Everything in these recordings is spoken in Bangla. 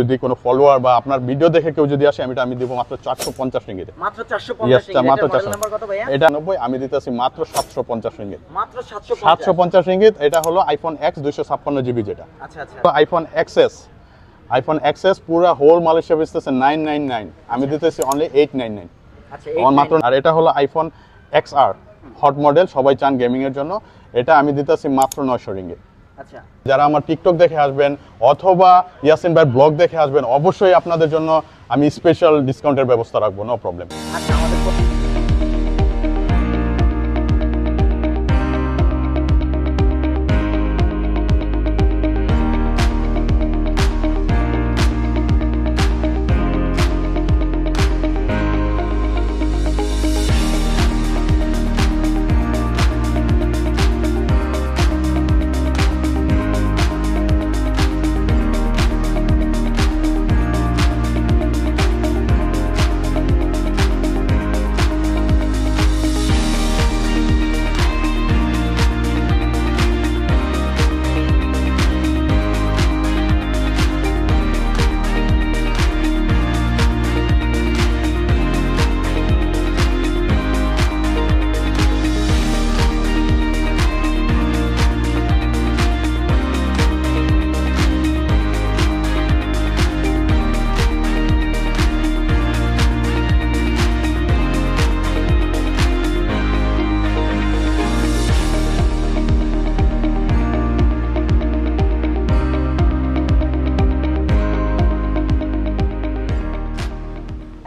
যদি কোনো ফলোয়ার বা আপনার ভিডিও দেখে কেউ যদি আসে আমি দিব মাত্র 450 রিঙ্গিত। মাত্র 450 রিঙ্গিত। মাত্র মডেল নাম্বার কত ভাইয়া? এটা 90, আমি দিতেছি মাত্র 750 রিঙ্গিত। মাত্র 750 রিঙ্গিত। এটা হলো আইফোন X 256 জিবি যেটা। আচ্ছা আচ্ছা। তো আইফোন XS পুরো হোল মালয়েশিয়া বেচতেছে 999, আমি দিতেছি অনলি 899। আচ্ছা, মাত্র। আর এটা হলো আইফোন XR হট মডেল, সবাই চান গেমিং এর জন্য, এটা আমি দিতেছি মাত্র 900 রিঙ্গিত। আচ্ছা, যারা আমার টিকটক দেখে আসবেন অথবা ইয়াসিন ভাই ব্লগ দেখে আসবেন, অবশ্যই আপনাদের জন্য আমি স্পেশাল ডিসকাউন্টের ব্যবস্থা রাখবো, নো প্রবলেম। আচ্ছা আমাদের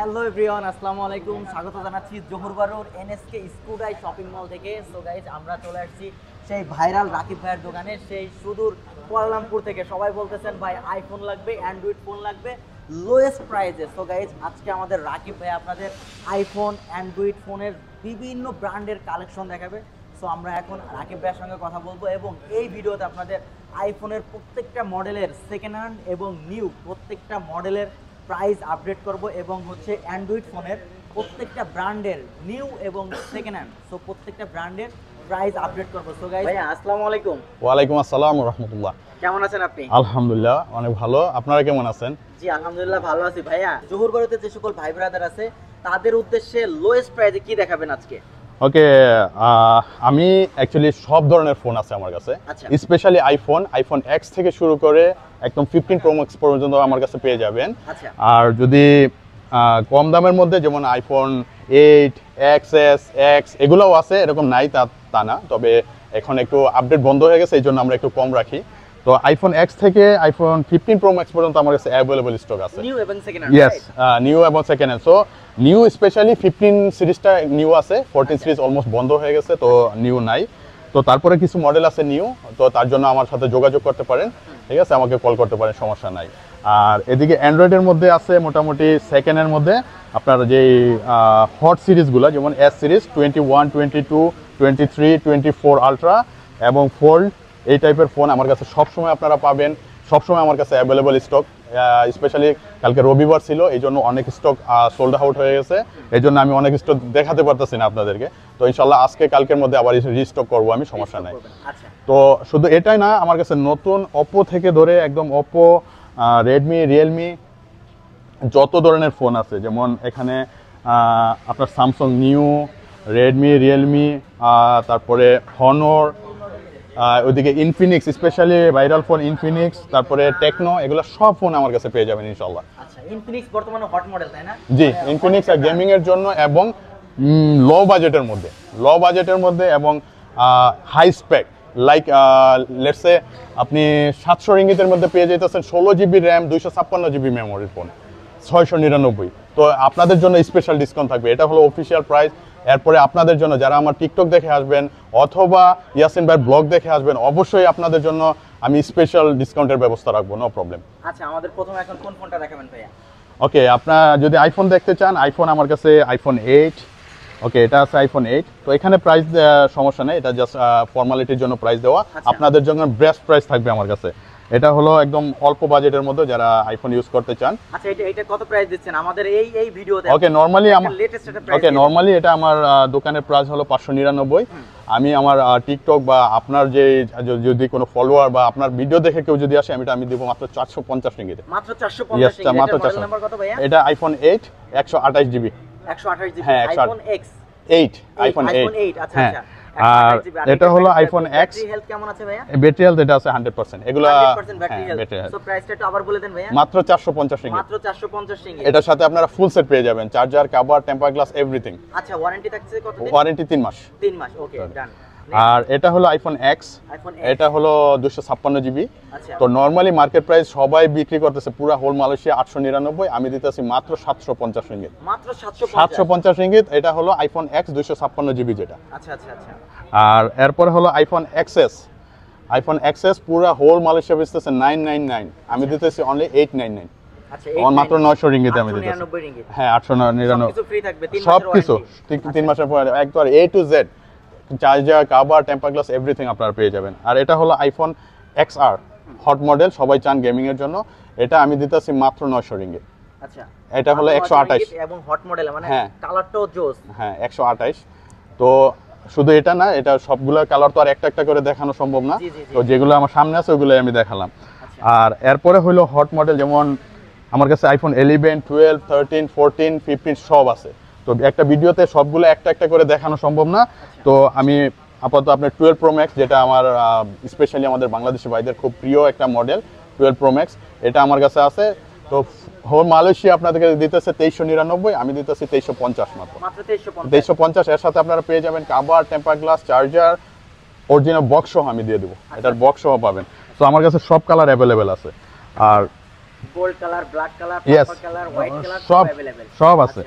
হ্যালো এভরিওয়ান, আসসালামু আলাইকুম। স্বাগত জানাচ্ছি জহুর বারুর NSK স্কুডাই শপিং মল থেকে। সো গাইজ, আমরা চলে আসছি সেই ভাইরাল রাকিব ভাইয়ের দোকানে, সেই সুদূর কুয়ালালামপুর থেকে। সবাই বলতেছেন ভাই আইফোন লাগবে, অ্যান্ড্রয়েড ফোন লাগবে লোয়েস্ট প্রাইসে। সো গাইজ, আজকে আমাদের রাকিব ভাই আপনাদের আইফোন অ্যান্ড্রয়েড ফোনের বিভিন্ন ব্র্যান্ডের কালেকশন দেখাবে। সো আমরা এখন রাকিব ভাইয়ের সঙ্গে কথা বলবো এবং এই ভিডিওতে আপনাদের আইফোনের প্রত্যেকটা মডেলের সেকেন্ড হ্যান্ড এবং নিউ প্রত্যেকটা মডেলের প্রাইস আপডেট করব এবং হচ্ছে অ্যান্ড্রয়েড ফোনের প্রত্যেকটা ব্র্যান্ডের নিউ এবং সেকেন্ড হ্যান্ড, সো প্রত্যেকটা ব্র্যান্ডের প্রাইস আপডেট করব। সো গাইস, ভাইয়া আসসালামু আলাইকুম। ওয়ালাইকুম আসসালাম ওয়া রাহমাতুল্লাহ। কেমন আছেন আপনি? আলহামদুলিল্লাহ অনেক ভালো, আপনারা কেমন আছেন? জি আলহামদুলিল্লাহ ভালো আছি। ভাইয়া, জহুর বারুতে যে সকল ভাই ব্রাদার আছে তাদের উদ্দেশ্যে লোয়েস্ট প্রাইসে কি দেখাবেন আজকে? ওকে, আমি অ্যাকচুয়ালি সব ধরনের ফোন আছে আমার কাছে, স্পেশালি আইফোন X থেকে শুরু করে একদম 15 Pro Max পর্যন্ত আমার কাছে পেয়ে যাবেন। আর যদি কম দামের মধ্যে যেমন আইফোন 8, XS, X এগুলোও আছে, এরকম নাই তা না, তবে এখন একটু আপডেট বন্ধ হয়ে গেছে, এই জন্য আমরা একটু কম রাখি। তো আইফোন X থেকে আইফোন 15 Pro Max পর্যন্ত আমার কাছে অ্যাভেলেবল স্টক আছে, নিউ এবং সেকেন্ড হ্যান্ড। ইয়েস, নিউ এবং second hand. So new specially 15 সিরিজটা নিউ আছে, 14 সিরিজ অলমোস্ট বন্ধ হয়ে গেছে, তো নিউ নাই। তো তারপরে কিছু মডেল আছে নিউ, তো তার জন্য আমার সাথে যোগাযোগ করতে পারেন, ঠিক আছে, আমাকে কল করতে পারেন, সমস্যা নাই। আর এদিকে অ্যান্ড্রয়েডের মধ্যে আছে মোটামুটি সেকেন্ডের মধ্যে আপনার যেই হট সিরিজগুলো, যেমন S সিরিজ 21, 22, 23, 24 আলট্রা এবং ফোল্ড, এই টাইপের ফোন আমার কাছে সবসময় আপনারা পাবেন, সবসময় আমার কাছে অ্যাভেলেবল স্টক। স্পেশালি কালকে রবিবার ছিল, এই জন্য অনেক স্টক সোল্ড আউট হয়ে গেছে, এই জন্য আমি অনেক স্টক দেখাতে পারতেছি না আপনাদেরকে। তো ইনশাল্লাহ আজকে কালকের মধ্যে আবার রিস্টক করবো আমি, সমস্যা নাই। তো শুধু এটাই না, আমার কাছে নতুন ওপো থেকে ধরে একদম ওপো, রেডমি, রিয়েলমি যত ধরনের ফোন আছে, যেমন এখানে আপনার স্যামসাং নিউ, রেডমি, রিয়েলমি, তারপরে হনর, ওইদিকে Infinix, specially viral phone Infinix, তারপরে টেকনো, এগুলো সব ফোন আমার কাছে পেয়ে যাবেন ইনশাল্লাহ। আচ্ছা, ইনফিনিক্স বর্তমানে হট মডেল, তাই না? জি, ইনফিনিক্স আর গেমিং এর জন্য এবং লো বাজেটের মধ্যে এবং high spec, like let's say আপনি 700 রিঙ্গিতের মধ্যে পেয়ে যেতেছেন 16 জিবি র্যাম, 256 জিবি মেমোরির ফোন 699। তো আপনাদের জন্য স্পেশাল ডিসকাউন্ট থাকবে, এটা হলো অফিসিয়াল প্রাইস। এরপরে আপনাদের জন্য যারা আমার টিকটক দেখে আসবেন অথবা ইয়াসিন ভাই ব্লগ দেখে আসবেন, অবশ্যই আপনাদের জন্য আমি স্পেশাল ডিসকাউন্টের ব্যবস্থা রাখবো, নো প্রবলেম। আচ্ছা, আমাদের প্রথমে এখন কোন ফোনটা দেখাবেন ভাইয়া? ওকে, আপনারা যদি আইফোন দেখতে চান, আইফোন আমার কাছে আইফোন 8, ওকে, এটা আছে আইফোন 8। তো এখানে প্রাইস সমস্যা নেই, এটা জাস্ট ফর্মালিটির জন্য প্রাইস দেওয়া, আপনাদের জন্য বেস্ট প্রাইস থাকবে আমার কাছে। এটা হলো একদম অল্প বাজেটের মধ্যে যারা আইফোন ইউজ করতে চান। আচ্ছা এটা কত প্রাইস দিচ্ছেন আমাদের এই ভিডিওতে? ওকে নরমালি আমার লেটেস্ট একটা প্রাইস। ওকে নরমালি এটা আমার দোকানের প্রাইস হলো 599। আমি আমার টিকটক বা আপনার যে যদি কোনো ফলোয়ার বা আপনার ভিডিও দেখে কেউ যদি আসে আমি দিব মাত্র 450 রিঙ্গিতে। মাত্র 450 রিঙ্গিত। মাত্র মডেল নাম্বার কত ভাইয়া? এটা আইফোন 8 128 জিবি। 128 জিবি হ্যাঁ, আইফোন X 8 আইফোন 8 আচ্ছা হ্যাঁ। আচ্ছা। আর এটা হলো আইফোন X। ব্যাটারি হেলথ কেমন আছে ভাইয়া? ব্যাটারি হেলথ এটা আছে 100%। এগুলা 100% ব্যাটারি হেলথ। সো প্রাইসটা একটু আবার বলে দেন ভাইয়া। মাত্র 450 রিঙ্গিত। মাত্র 450 রিঙ্গিত। এটার সাথে আপনারা ফুল সেট পেয়ে যাবেন, charger, cover, temper glass, everything. আচ্ছা ওয়ারেন্টি থাকছে কত দিন? ওয়ারেন্টি 3 মাস। 3 মাস ওকে ডান। আর এটা হলো আইফোন X। আইফোন এটা হলো 256 জিবি। আচ্ছা তো নরমালি মার্কেট প্রাইস সবাই বিক্রি করতেছে পুরো হোল মালয়েশিয়া 899, আমি দিতেছি মাত্র 750 রিঙ্গিত। মাত্র 750 রিঙ্গিত। এটা হলো আইফোন X 256 জিবি যেটা। আচ্ছা আচ্ছা আচ্ছা। আর এরপরে হলো আইফোন XS। আইফোন XS পুরো হোল মালয়েশিয়া বেচতেছে 999, আমি দিতেছি অনলি 899। আচ্ছা মাত্র 900 রিঙ্গিতে আমি দিতেছি। 899 রিঙ্গিত। হ্যাঁ 899 কিছু ফ্রি থাকবে 3 মাসের সবকিছু ওয়ারেন্টি। 3 মাসের পরে একবার A to Z charger, cover, temper glass everything আপনারা পেয়ে যাবেন। আর এটা হলো আইফোন XR হট মডেল, সবাই চান গেমিং এর জন্য। এটা আমি দিতেছি মাত্র 900 রিঙ্গিত। আচ্ছা এটা হলো 128 এবং হট মডেল মানে হ্যাঁ। কালারটাও জোস। হ্যাঁ 128। তো শুধু এটা না, এটা সবগুলো কালার তো আর একটা একটা করে দেখানো সম্ভব না, জি, জি, জি। তো যেগুলো আমার সামনে আছে ওগুলোই আমি দেখালাম। আচ্ছা। আর এরপরে হলো হট মডেল, যেমন আমার কাছে আইফোন 11, 12, 13, 14, 15 সব আছে। তো একটা ভিডিওতে সবগুলো একটা একটা করে দেখানো সম্ভব না, তো আমি আপাতত আপনার 12 প্রো ম্যাক্স, যেটা আমার স্পেশালি আমাদের বাংলাদেশি ভাইদের খুব প্রিয় একটা মডেল 12 প্রো ম্যাক্স, এটা আমার কাছে আছে। তো হোল মালয়েশিয়া আপনাদেরকে দিতেছে 2399, আমি দিতেছি 2350 মাত্র। মাত্র 2350। 2350। এর সাথে আপনারা পেয়ে যাবেন cover, temper glass, charger, original box সহ আমি দিয়ে দেবো। এটার বক্স সহ পাবেন। তো আমার কাছে সব কালার অ্যাভেলেবেল আছে। আর gold colour, black colour, yes purple colour, white colour সব अवेलेबल সব আছে।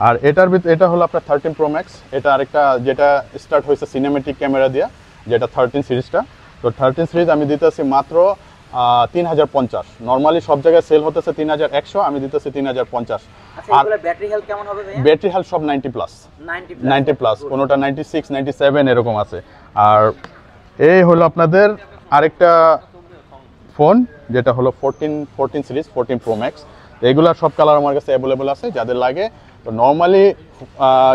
আর এটা হলো আপনার 13 প্রো ম্যাক্স। এটা আরেকটা যেটা স্টার্ট হয়েছে সিনেমেটিক ক্যামেরা দিয়ে, যেটা 13 সিরিজটা। তো 13 সিরিজ আমি দিতেছি মাত্র 3050। নরমালি সব জায়গায় সেল হতেছে 3100, আমি দিতেছি 3050। আচ্ছা আর এগুলা ব্যাটারি হেলথ কেমন হবে ভাইয়া? ব্যাটারি হেলথ সব 90 প্লাস, 90 প্লাস, কোনোটা 96, 97 এরকম আছে। আর এই হলো আপনাদের আরেকটা ফোন, যেটা হলো 14 সিরিজ, 14 প্রো ম্যাক্স। এগুলার সব কালার আমার কাছে অ্যাভেলেবল আছে যাদের লাগে। তো নর্মালি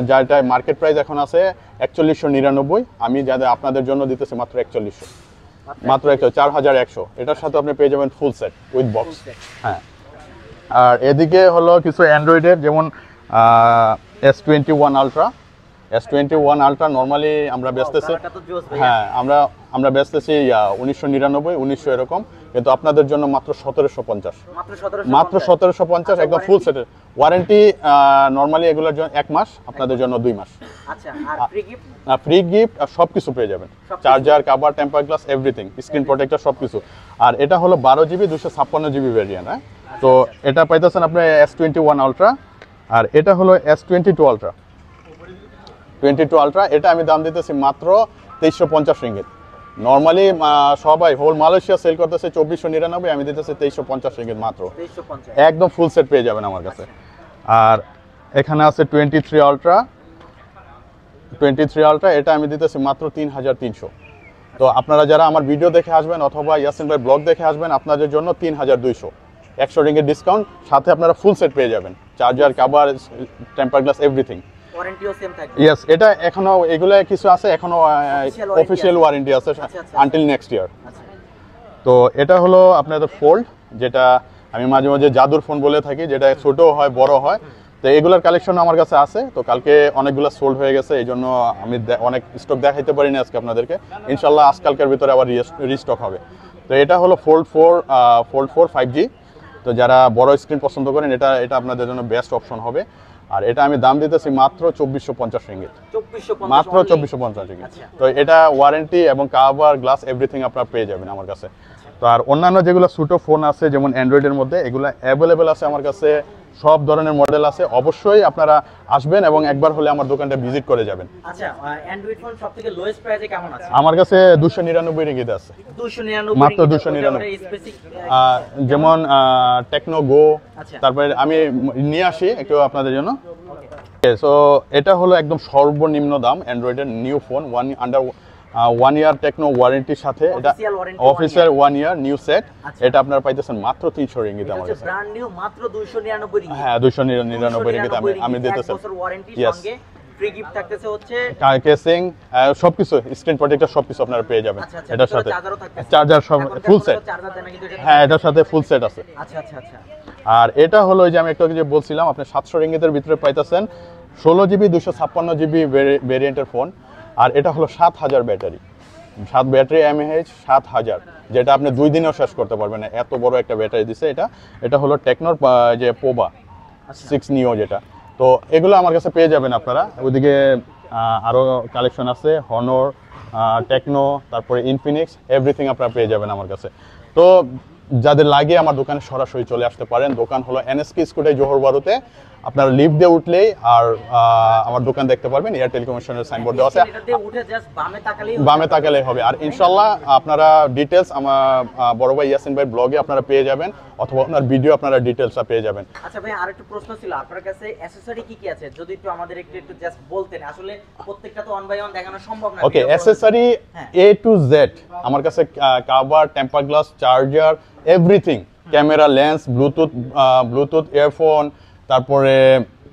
যেটা মার্কেট প্রাইস এখন আছে 4199, আমি যাদের আপনাদের জন্য দিতেছি মাত্র 4100, মাত্র 4100। এটার সাথে আপনি পেয়ে যাবেন ফুল সেট উইথ বক্স। হ্যাঁ। আর এদিকে হলো কিছু অ্যান্ড্রয়েডের, যেমন S21 ultra. S21 ultra normally আমরা বেচতেছি, কালারটা তো জোস ভাইয়া। হ্যাঁ আমরা বেচতেছি 1999, 1900 এরকম, কিন্তু আপনাদের জন্য মাত্র 1750। মাত্র 1750 একদম ফুল সেটের ওয়ারেন্টি। নরমালি এগুলোর জন্য 1 মাস, আপনাদের জন্য 2 মাস। আচ্ছা আর ফ্রি গিফট? ফ্রি গিফট আর সবকিছু পেয়ে যাবেন, charger, cover, temper glass everything, screen protector সবকিছু। আর এটা হলো 12 জিবি 256 জিবি ভেরিয়েন্ট। হ্যাঁ, তো এটা পাইতেছেন আপনি S21 আলট্রা। আর এটা হলো S22 আলট্রা। 22 আলট্রা এটা আমি দাম দিতেছি মাত্র 2350 রিঙ্গিত। নরমালি সবাই হোল মালয়েশিয়া সেল করতেছে 2499, আমি দিতেছি 2350 রিঙ্গিত মাত্র। 2350 একদম ফুল সেট পেয়ে যাবেন আমার কাছে। আর এখানে আছে 23 আলট্রা। 23 আলট্রা এটা আমি দিতেছি মাত্র 3300। তো আপনারা যারা আমার ভিডিও দেখে আসবেন অথবা ইয়াসিন ভাই ব্লগ দেখে আসবেন, আপনাদের জন্য 3200, 100 রিঙ্গিত ডিসকাউন্ট, সাথে আপনারা ফুল সেট পেয়ে যাবেন, charger, cover, temper glass everything. ওয়ারেন্টিও সেম থাকবে? ইয়েস, এটা এখনো এগুলা কিছু আছে, এখনো অফিশিয়াল ওয়ারেন্টি আছে আনটিল নেক্সট ইয়ার। আচ্ছা তো এটা হলো আপনাদের ফোল্ড, যেটা আমি মাঝে মাঝে জাদুর ফোন বলে থাকি, যেটা ছোট হয় বড় হয়। তো এগুলোর কালেকশন আমার কাছে আছে। তো কালকে অনেকগুলো সোল্ড হয়ে গেছে, এই জন্য আমি অনেক স্টক দেখাইতে পারিনি আজকে আপনাদেরকে। ইনশাল্লাহ আজকালকার ভিতরে আবার রিস্টক হবে। তো এটা হলো ফোল্ড 4 5G। তো যারা বড় স্ক্রিন পছন্দ করেন এটা আপনাদের জন্য বেস্ট অপশন হবে। আর এটা আমি দাম দিতেছি মাত্র 2450 রিঙ্গিত, মাত্র 2450 রিঙ্গিত। তো এটা ওয়ারেন্টি এবং কভার, গ্লাস এভরিথিং আপনারা পেয়ে যাবেন আমার কাছে। তো আর অন্যান্য যেগুলো ছোটো ফোন আছে যেমন অ্যান্ড্রয়েডের মধ্যে, এগুলো অ্যাভেলেবেল আছে আমার কাছে, সব ধরনের মডেল আছে। অবশ্যই আপনারা আসবেন এবং একবার হলে আমার দোকানটা ভিজিট করে যাবেন। আচ্ছা অ্যান্ড্রয়েড ফোন সবথেকে লোয়েস্ট প্রাইসে কেমন আছে? আমার কাছে 299 রিঙ্গিত আছে, 299 মাত্র 299। স্পেসিফিক যেমন টেকনো গো, আচ্ছা। তারপরে আমি নিয়ে আসি একটু আপনাদের জন্য। সো এটা হলো একদম সর্বনিম্ন দাম অ্যান্ড্রয়েডের নিউ ফোন, 1 ইয়ার টেকনো ওয়ারেন্টির সাথে, এটা Official warranty অফিসিয়াল 1 ইয়ার নিউ সেট। আচ্ছা। এটা আপনারা পাইতেছেন মাত্র 300 রিঙ্গিতে আমার কাছে। ব্র্যান্ড নিউ মাত্র 299 রিঙ্গিত। হ্যাঁ 299 রিঙ্গিতে আমি দিতেছি। 1 বছর ওয়ারেন্টি, Yes. সঙ্গে ফ্রি গিফট থাকতেছে হচ্ছে কেসিং সবকিছু, স্ক্রিন প্রোটেক্টর সবকিছু আপনারা পেয়ে যাবেন আচ্ছা, আচ্ছা, এটার ভিতরে সাথে। চার্জারও থাকতেছে। চার্জার সব এখনকার ফুল কোনো সেট। চার্জার দেয় না কিন্তু এটা। হ্যাঁ এটার সাথে ফুল সেট আছে। আচ্ছা আচ্ছা আচ্ছা। আর এটা হলো ওই যে আমি একটু আগে যে বলছিলাম, আপনি 700 রিঙ্গিতের ভিতরে পাইতেছেন 16 জিবি 256 জিবি ভেরিয়েন্টের ফোন। আর এটা হলো 7000 ব্যাটারি, 7 ব্যাটারি এমএএইচ 7000, যেটা আপনি 2 দিনেও শেষ করতে পারবেন না, এত বড় একটা ব্যাটারি দিছে এটা। এটা হলো টেকনোর যে পোবা 6 নিও যেটা। তো এগুলো আমার কাছে পেয়ে যাবেন আপনারা। ওইদিকে আরও কালেকশন আছে, হনর, টেকনো, তারপরে ইনফিনিক্স, এভরিথিং আপনারা পেয়ে যাবেন আমার কাছে। তো যাদের লাগে আমার দোকানে সরাসরি চলে আসতে পারেন। দোকান হলো এনএসকে স্কুটাই জোহর বারুতে। আপনারা লিফট দিয়ে উঠলেই আর আমার দোকান দেখতে পারবেন। এয়ার টেলিকমিউনিকেশনের সাইনবোর্ড দেওয়া আছে, এটা দিয়ে উঠে জাস্ট বামে তাকালেই হবে। আর ইনশাল্লাহ আপনারা ডিটেলস আমার বড় ভাই ইয়াসিন ভাই ব্লগে আপনারা পেয়ে যাবেন, অথবা আপনার ভিডিও আপনারা ডিটেলসটা পেয়ে যাবেন। আচ্ছা ভাই, আরেকটু প্রশ্ন ছিল, আপনার কাছে অ্যাকসেসরি কি কি আছে যদি একটু আমাদের একটু জাস্ট বলতেন। আসলে প্রত্যেকটা তো ওয়ান বাই ওয়ান দেখানো সম্ভব না। ওকে, অ্যাকসেসরি এ টু জেড আমার কাছে, cover, temper glass, charger, everything, camera, lens, Bluetooth earphone, তারপরে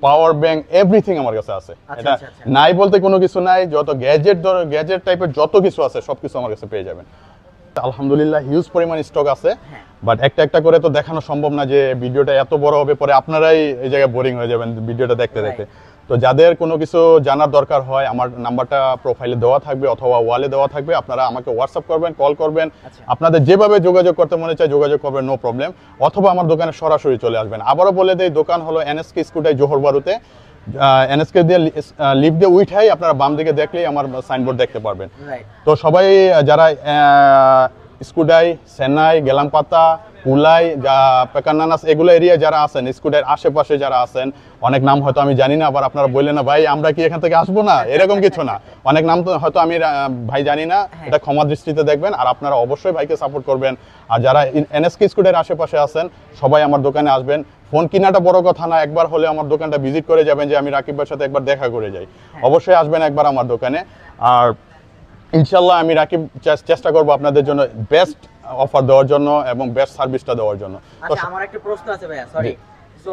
পাওয়ার ব্যাংক, এভরিথিং আমার কাছে আছে। এটা নাই বলতে কোনো কিছু নাই, যত গ্যাজেট টাইপের যত কিছু আছে সবকিছু আমার কাছে পেয়ে যাবেন। আলহামদুলিল্লাহ হিউজ পরিমাণ স্টক আছে, বাট একটা একটা করে তো দেখানো সম্ভব না যে ভিডিওটা এত বড় হবে, পরে আপনারাই এই জায়গায় বোরিং হয়ে যাবেন ভিডিওটা দেখতে দেখতে। তো যাদের কোনো কিছু জানার দরকার হয়, আমার নাম্বারটা প্রোফাইলে দেওয়া থাকবে অথবা ওয়ালে দেওয়া থাকবে, আপনারা আমাকে হোয়াটসঅ্যাপ করবেন, কল করবেন, আপনাদের যেভাবে যোগাযোগ করতে মনে চায় যোগাযোগ করবেন, নো প্রবলেম। অথবা আমার দোকানে সরাসরি চলে আসবেন। আবারও বলে দেই, দোকান হলো এনএসকে স্কুটাই জোহর বারুতে। এনএসকে দিয়ে লিফট দিয়ে উঠাই আপনারা বাম দিকে দেখলেই আমার সাইনবোর্ড দেখতে পারবেন। তো সবাই যারা স্কুডাই, সেনাই, গেলামপাতা, কুলাই, পেকানানাস এগুলো এরিয়া যারা আছেন, স্কুডাইয়ের আশেপাশে যারা আছেন, অনেক নাম হয়তো আমি জানি না, আবার আপনারা বললেন না ভাই আমরা কি এখান থেকে আসবো না, এরকম কিছু না। অনেক নাম তো হয়তো আমি ভাই জানি না, এটা ক্ষমা দৃষ্টিতে দেখবেন। আর আপনারা অবশ্যই ভাইকে সাপোর্ট করবেন। আর যারা এনএসকে স্কুডাইয়ের আশেপাশে আছেন সবাই আমার দোকানে আসবেন। ফোন কিনাটা বড় কথা না, একবার হলে আমার দোকানটা ভিজিট করে যাবেন, যে আমি রাকিব ভাইয়ের সাথে একবার দেখা করে যাই। অবশ্যই আসবেন একবার আমার দোকানে। আর ইনশাল্লাহ আমি রাকিব চেষ্টা করবো আপনাদের জন্য বেস্ট অফার দেওয়ার জন্য এবং বেস্ট সার্ভিসটা দেওয়ার জন্য। আচ্ছা, আমার একটা প্রশ্ন আছে ভাইয়া, সরি। সো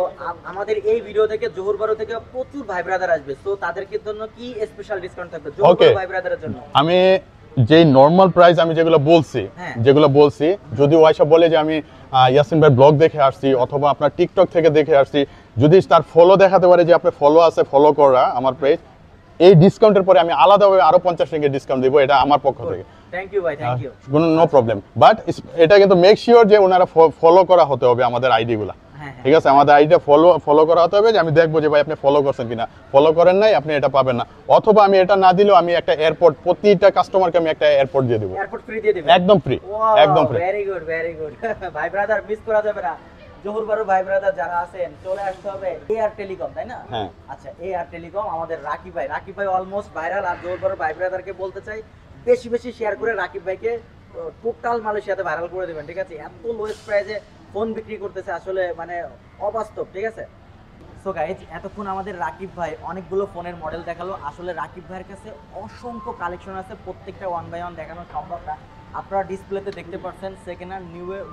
আমাদের এই ভিডিও থেকে জোহর বারু থেকে প্রচুর ভাই ব্রাদার আসবে, সো তাদেরকে জন্য কি স্পেশাল ডিসকাউন্ট থাকবে জোহর বারু ভাই ব্রাদারের জন্য? আমি যেই নরমাল প্রাইস আমি যেগুলো বলছি, যদি ওয়াইসা বলে যে আমি ইয়াসিন ভাই ব্লগ দেখে আসছি অথবা আপনার টিকটক থেকে দেখে আসছি, যদি তার ফলো দেখাতে পারে যে আপনার ফলো আছে, ফলো করা আমার পেজ, এই ডিসকাউন্টের পরে আমি আলাদাভাবে আরো 50 টাকা ডিসকাউন্ট দেব, এটা আমার পক্ষ থেকে। থ্যাংক ইউ ভাই, thank you. No problem, but এটা কিন্তু মেক শিওর যে ওনারা ফলো করা হতে হবে আমাদের আইডি গুলা। ঠিক আছে, আমাদের আইডিটা ফলো করা হতে হবে, যে আমি দেখবো যে ভাই আপনি ফলো করছেন কিনা। ফলো করেন নাই, আপনি এটা পাবেন না। অথবা আমি এটা না দিলেও আমি একটা এয়ারপোর্ট, প্রতিটা কাস্টমারকে আমি একটা এয়ারপোর্ট দিয়ে দেবো, এয়ারপোর্ট ফ্রি দিয়ে দেব, একদম free. Very good, very good. ভাই ব্রাদার মিস করা যাবে না। জোহর বারু ভাই ব্রাদার যারা আছেন চলে আসতে হবে এয়ার টেলিকম, তাই না? আচ্ছা, এয়ার টেলিকম আমাদের রাকিব ভাই অলমোস্ট ভাইরাল। আর জোহর বারু ভাই ব্রাদারকে বলতে চাই বেশি বেশি শেয়ার করে রাকিব ভাইকে টোটাল মালয়েশিয়াতে ভাইরাল করে দেবেন। ঠিক আছে, এত লোয়েস্ট প্রাইসে ফোন বিক্রি করতেছে, আসলে মানে অবাস্তব। ঠিক আছে, সো গাইজ এতক্ষণ আমাদের রাকিব ভাই অনেকগুলো ফোনের মডেল দেখালো। আসলে রাকিব ভাইয়ের কাছে অসংখ্য কালেকশন আছে, প্রত্যেকটা ওয়ান বাই ওয়ান দেখানো সম্ভব না। আপনারা ডিসপ্লেতে দেখতে পাচ্ছেন সেকেন্ড হ্যান্ড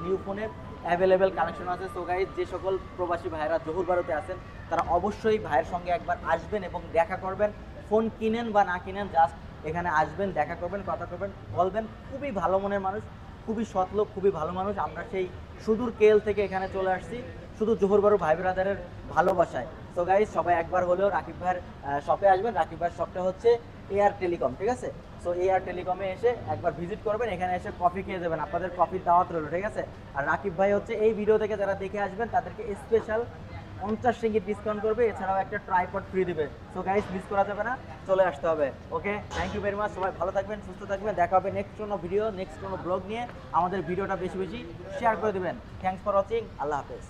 নিউ ফোনের অ্যাভেলেবেল কালেকশন আছে। সো গাইজ যে সকল প্রবাসী ভাইরা জোহর বারুতে আছেন তারা অবশ্যই ভাইয়ের সঙ্গে একবার আসবেন এবং দেখা করবেন। ফোন কিনেন বা না কিনেন, জাস্ট এখানে আসবেন, দেখা করবেন, কথা করবেন, বলবেন। খুবই ভালো মনের মানুষ, খুবই সৎ লোক, খুবই ভালো মানুষ। আমরা সেই সুদূর কেল থেকে এখানে চলে আসছি শুধু জোহর বারু ভাই ব্রাদারের ভালোবাসায়। সো গাইজ সবাই একবার হলেও রাকিব ভাইয়ের শপে আসবেন। রাকিব ভাইয়ের শপটা হচ্ছে এয়ার টেলিকম। ঠিক আছে, সো এয়ার টেলিকমে এসে একবার ভিজিট করবেন, এখানে এসে কফি খেয়ে যাবেন, আপনাদের কফির দাওয়াত রইল। ঠিক আছে, আর রাকিব ভাই হচ্ছে এই ভিডিও থেকে যারা দেখে আসবেন তাদেরকে স্পেশাল 50 রিঙ্গিট ডিসকাউন্ট করবে, এছাড়াও একটা ট্রাইপড ফ্রি দিবে। সো গাইস মিস করা যাবে না, চলে আসতে হবে। ওকে, থ্যাংক ইউ ভেরি মাচ। সবাই ভালো থাকবেন, সুস্থ থাকবেন, দেখা হবে নেক্সট কোনো ভিডিও, নেক্সট কোনো ব্লগ নিয়ে। আমাদের ভিডিওটা বেশি বেশি শেয়ার করে দিবেন। থ্যাংকস ফর ওয়াচিং, আল্লাহ হাফেজ।